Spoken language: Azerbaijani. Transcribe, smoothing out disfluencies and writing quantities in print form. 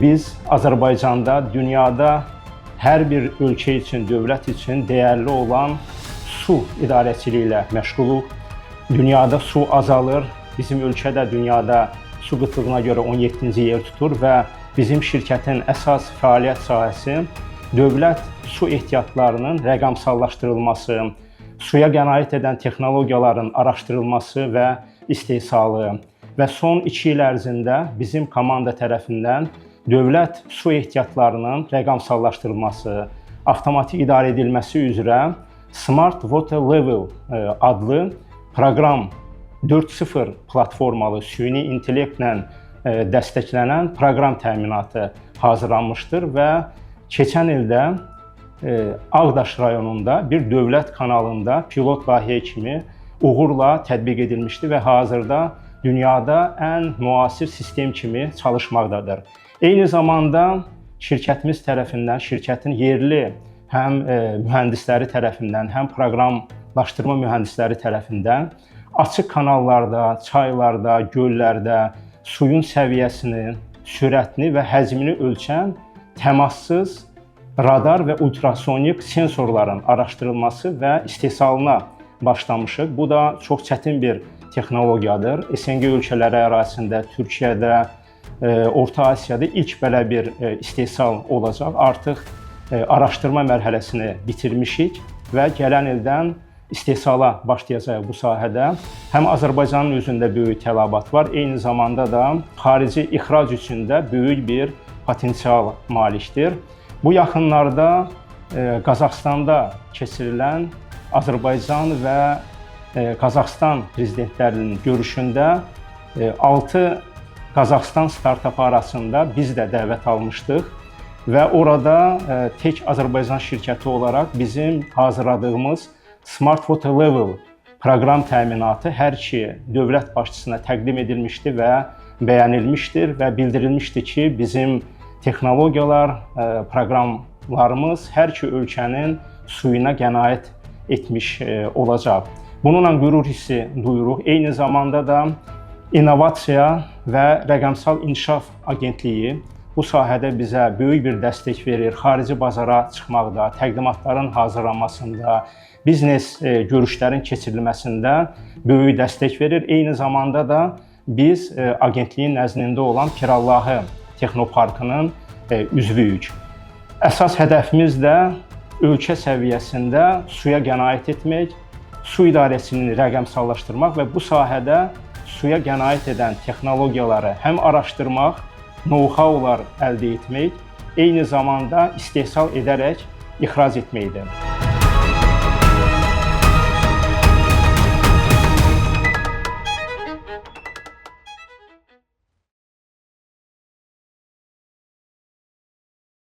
Biz Azərbaycanda dünyada hər bir ölkə üçün, dövlət üçün dəyərli olan su idarəçiliyi ilə məşğuluq. Dünyada su azalır. Bizim ölkədə dünyada su qıtlığına görə 17-ci yer tutur və bizim şirkətin əsas fəaliyyət sahəsi dövlət su ehtiyatlarının rəqəmsallaşdırılması, suya qənaət edən texnologiyaların araşdırılması və istehsalı və son 2 il ərzində bizim komanda tərəfindən dövlət su ehtiyatlarının rəqəmsallaşdırılması, avtomatik idarə edilməsi üzrə Smart Water Level adlı proqram 4.0 platformalı süni intellektlə dəstəklənən proqram təminatı hazırlanmışdır və keçən ildə Ağdaş rayonunda bir dövlət kanalında pilot layihə kimi uğurla tətbiq edilmişdi və hazırda dünyada ən müasir sistem kimi çalışmaqdadır. Eyni zamanda şirkətimiz tərəfindən, şirkətin yerli həm mühəndisləri tərəfindən, həm proqramlaşdırma mühəndisləri tərəfindən açıq kanallarda, çaylarda, göllərdə suyun səviyyəsini, sürətini və həcmini ölçən təmassız radar və ultrasonik sensorların araşdırılması və istehsalına başlamışıq. Bu da çox çətin bir texnologiyadır. SNG ölkələri ərazisində, Türkiyədə, Orta Asiyada ilk belə bir istehsal olacaq. Artıq araşdırma mərhələsini bitirmişik və gələn ildən istehsala başlayacaq bu sahədə. Həm Azərbaycanın özündə böyük tələbat var, eyni zamanda da xarici ixrac üçün də böyük bir potensial malikdir. Bu yaxınlarda Qazaxstanda keçirilən Azərbaycan və Qazaxstan prezidentlərinin görüşündə 6 Qazaxstan startapı arasında biz də dəvət almışdıq və orada tək Azərbaycan şirkəti olaraq bizim hazırladığımız Smart Water Level proqram təminatı hər iki dövlət başçısına təqdim edilmişdi və bəyənilmişdir və bildirilmişdi ki, bizim texnologiyalar, proqramlarımız hər iki ölkənin suyuna qənaət etmiş olacaq. Bununla qürur hissi duyuruq. Eyni zamanda da İnnovasiya və Rəqəmsal İnkişaf Agentliyi bu sahədə bizə böyük bir dəstək verir. Xarici bazara çıxmaqda, təqdimatların hazırlanmasında, biznes görüşlərin keçirilməsində böyük dəstək verir. Eyni zamanda da biz agentliyin nəzdində olan Pirallahı Texnoparkının üzvüyük. Əsas hədəfimiz də ölkə səviyyəsində suya qənaət etmək, su idarəsini rəqəmsallaşdırmaq və bu sahədə suya qənaət edən texnologiyaları həm araşdırmaq, know-howlar əldə etmək, eyni zamanda istehsal edərək ixrac etməkdir.